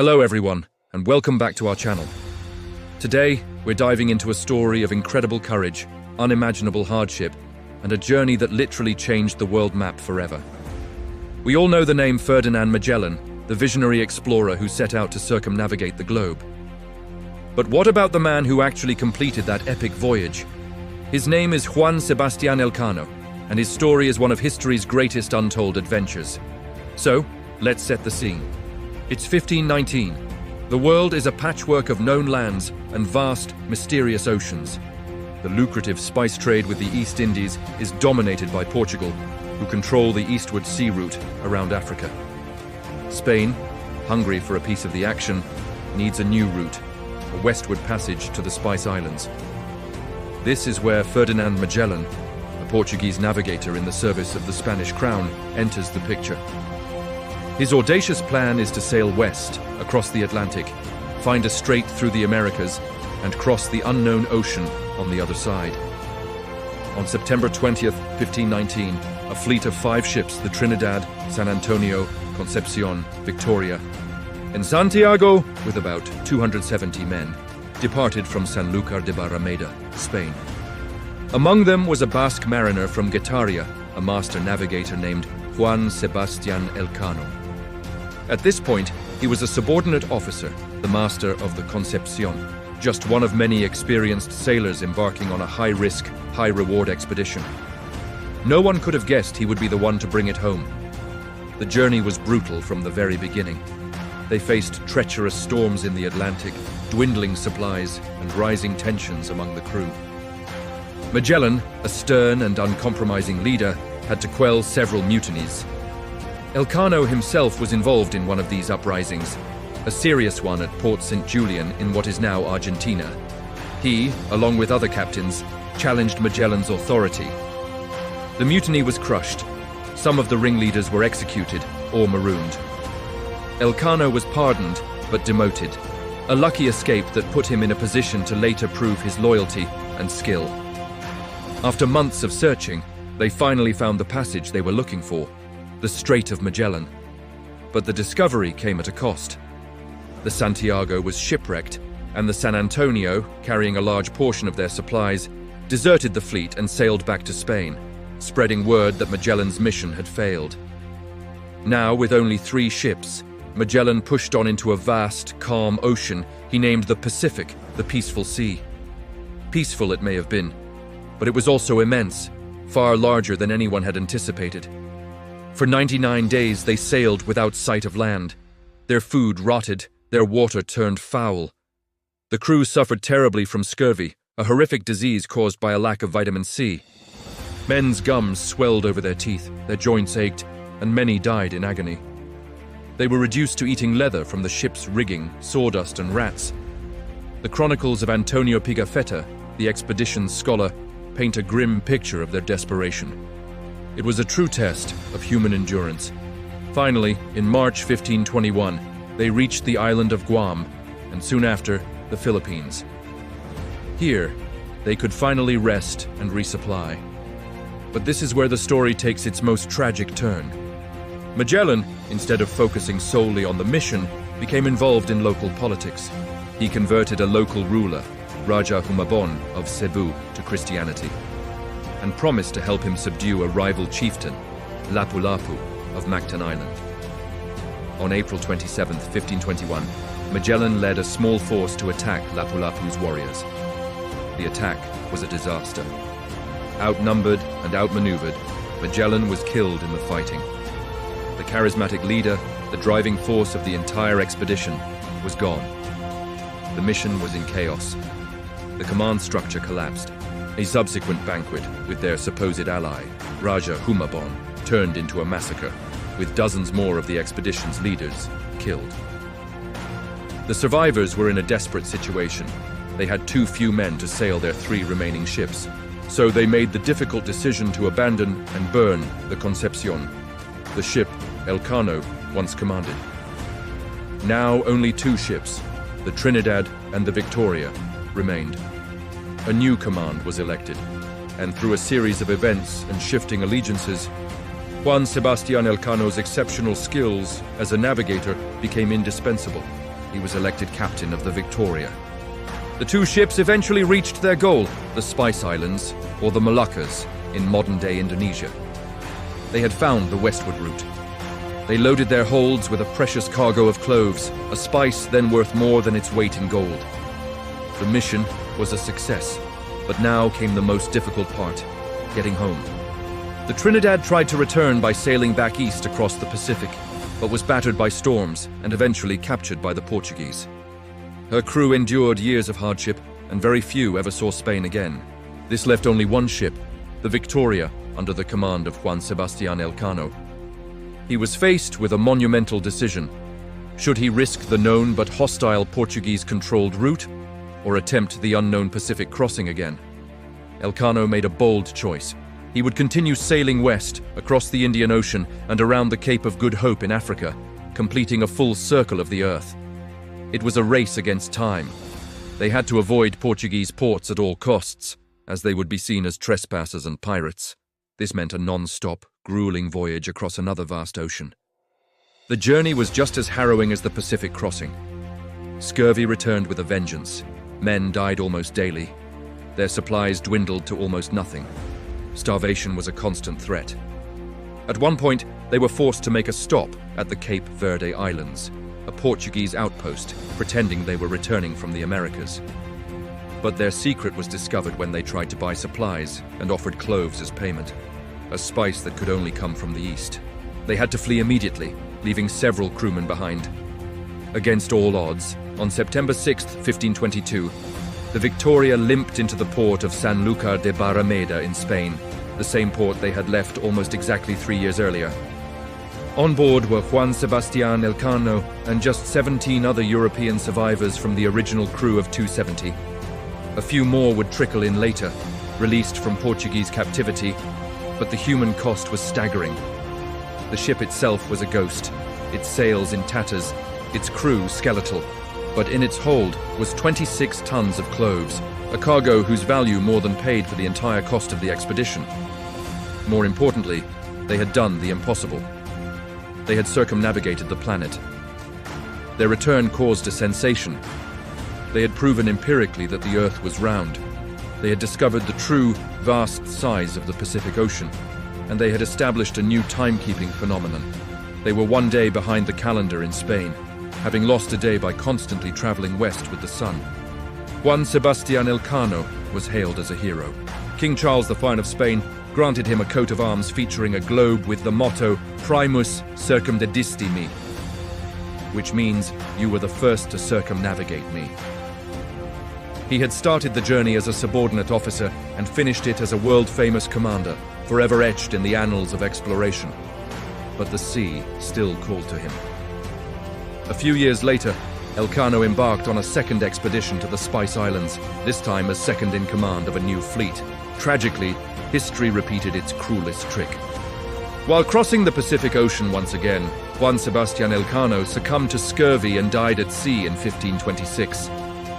Hello everyone, and welcome back to our channel. Today, we're diving into a story of incredible courage, unimaginable hardship, and a journey that literally changed the world map forever. We all know the name Ferdinand Magellan, the visionary explorer who set out to circumnavigate the globe. But what about the man who actually completed that epic voyage? His name is Juan Sebastián Elcano, and his story is one of history's greatest untold adventures. So, let's set the scene. It's 1519. The world is a patchwork of known lands and vast, mysterious oceans. The lucrative spice trade with the East Indies is dominated by Portugal, who control the eastward sea route around Africa. Spain, hungry for a piece of the action, needs a new route, a westward passage to the Spice Islands. This is where Ferdinand Magellan, a Portuguese navigator in the service of the Spanish crown, enters the picture. His audacious plan is to sail west, across the Atlantic, find a strait through the Americas, and cross the unknown ocean on the other side. On September 20th, 1519, a fleet of 5 ships, the Trinidad, San Antonio, Concepcion, Victoria, and Santiago, with about 270 men, departed from Sanlúcar de Barrameda, Spain. Among them was a Basque mariner from Guetaria, a master navigator named Juan Sebastián Elcano. At this point, he was a subordinate officer, the master of the Concepcion, just one of many experienced sailors embarking on a high-risk, high-reward expedition. No one could have guessed he would be the one to bring it home. The journey was brutal from the very beginning. They faced treacherous storms in the Atlantic, dwindling supplies, and rising tensions among the crew. Magellan, a stern and uncompromising leader, had to quell several mutinies. Elcano himself was involved in one of these uprisings, a serious one at Port St. Julian in what is now Argentina. He, along with other captains, challenged Magellan's authority. The mutiny was crushed. Some of the ringleaders were executed or marooned. Elcano was pardoned, but demoted, a lucky escape that put him in a position to later prove his loyalty and skill. After months of searching, they finally found the passage they were looking for, the Strait of Magellan. But the discovery came at a cost. The Santiago was shipwrecked, and the San Antonio, carrying a large portion of their supplies, deserted the fleet and sailed back to Spain, spreading word that Magellan's mission had failed. Now, with only 3 ships, Magellan pushed on into a vast, calm ocean he named the Pacific, the Peaceful Sea. Peaceful it may have been, but it was also immense, far larger than anyone had anticipated. For 99 days they sailed without sight of land. Their food rotted, their water turned foul. The crew suffered terribly from scurvy, a horrific disease caused by a lack of vitamin C. Men's gums swelled over their teeth, their joints ached, and many died in agony. They were reduced to eating leather from the ship's rigging, sawdust, and rats. The chronicles of Antonio Pigafetta, the expedition's scholar, paint a grim picture of their desperation. It was a true test of human endurance. Finally, in March 1521, they reached the island of Guam, and soon after, the Philippines. Here, they could finally rest and resupply. But this is where the story takes its most tragic turn. Magellan, instead of focusing solely on the mission, became involved in local politics. He converted a local ruler, Raja Humabon of Cebu, to Christianity, and promised to help him subdue a rival chieftain, Lapu-Lapu of Mactan Island. On April 27, 1521, Magellan led a small force to attack Lapu-Lapu's warriors. The attack was a disaster. Outnumbered and outmaneuvered, Magellan was killed in the fighting. The charismatic leader, the driving force of the entire expedition, was gone. The mission was in chaos. The command structure collapsed. A subsequent banquet with their supposed ally, Raja Humabon, turned into a massacre, with dozens more of the expedition's leaders killed. The survivors were in a desperate situation. They had too few men to sail their 3 remaining ships, so they made the difficult decision to abandon and burn the Concepcion, the ship Elcano once commanded. Now only 2 ships, the Trinidad and the Victoria, remained. A new command was elected, and through a series of events and shifting allegiances, Juan Sebastián Elcano's exceptional skills as a navigator became indispensable. he was elected captain of the Victoria. The two ships eventually reached their goal, the Spice Islands, or the Moluccas, in modern-day Indonesia. They had found the westward route. They loaded their holds with a precious cargo of cloves, a spice then worth more than its weight in gold. The mission was a success, but now came the most difficult part, getting home. The Trinidad tried to return by sailing back east across the Pacific, but was battered by storms and eventually captured by the Portuguese. Her crew endured years of hardship, and very few ever saw Spain again. This left only one ship, the Victoria, under the command of Juan Sebastián Elcano. He was faced with a monumental decision. Should he risk the known but hostile Portuguese-controlled route, or attempt the unknown Pacific crossing again? Elcano made a bold choice. He would continue sailing west, across the Indian Ocean and around the Cape of Good Hope in Africa, completing a full circle of the Earth. It was a race against time. They had to avoid Portuguese ports at all costs, as they would be seen as trespassers and pirates. This meant a non-stop, grueling voyage across another vast ocean. The journey was just as harrowing as the Pacific crossing. Scurvy returned with a vengeance. Men died almost daily. Their supplies dwindled to almost nothing. Starvation was a constant threat. At one point, they were forced to make a stop at the Cape Verde Islands, a Portuguese outpost, pretending they were returning from the Americas. But their secret was discovered when they tried to buy supplies and offered cloves as payment, a spice that could only come from the east. They had to flee immediately, leaving several crewmen behind. Against all odds, on September 6, 1522, the Victoria limped into the port of Sanlúcar de Barrameda in Spain, the same port they had left almost exactly 3 years earlier. On board were Juan Sebastián Elcano and just 17 other European survivors from the original crew of 270. A few more would trickle in later, released from Portuguese captivity, but the human cost was staggering. The ship itself was a ghost, its sails in tatters, its crew skeletal, but in its hold was 26 tons of cloves, a cargo whose value more than paid for the entire cost of the expedition. More importantly, they had done the impossible. They had circumnavigated the planet. Their return caused a sensation. They had proven empirically that the Earth was round. They had discovered the true, vast size of the Pacific Ocean, and they had established a new timekeeping phenomenon. They were one day behind the calendar in Spain, having lost a day by constantly traveling west with the sun. Juan Sebastián Elcano was hailed as a hero. King Charles I of Spain granted him a coat of arms featuring a globe with the motto Primus circumdedisti me, which means you were the first to circumnavigate me. He had started the journey as a subordinate officer and finished it as a world-famous commander, forever etched in the annals of exploration. But the sea still called to him. A few years later, Elcano embarked on a second expedition to the Spice Islands, this time as second in command of a new fleet. Tragically, history repeated its cruelest trick. While crossing the Pacific Ocean once again, Juan Sebastián Elcano succumbed to scurvy and died at sea in 1526.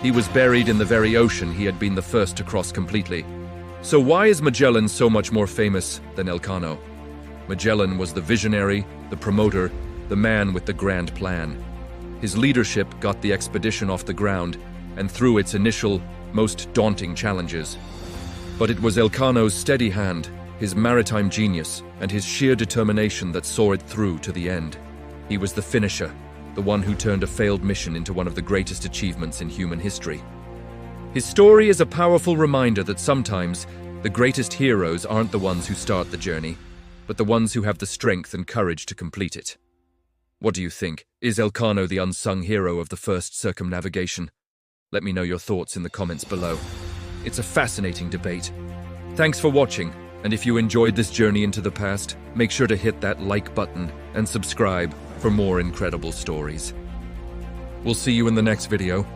He was buried in the very ocean he had been the first to cross completely. So why is Magellan so much more famous than Elcano? Magellan was the visionary, the promoter, the man with the grand plan. His leadership got the expedition off the ground and through its initial, most daunting challenges. But it was Elcano's steady hand, his maritime genius, and his sheer determination that saw it through to the end. He was the finisher, the one who turned a failed mission into one of the greatest achievements in human history. His story is a powerful reminder that sometimes the greatest heroes aren't the ones who start the journey, but the ones who have the strength and courage to complete it. What do you think? Is Elcano the unsung hero of the first circumnavigation? Let me know your thoughts in the comments below. It's a fascinating debate. Thanks for watching, and if you enjoyed this journey into the past, make sure to hit that like button and subscribe for more incredible stories. We'll see you in the next video.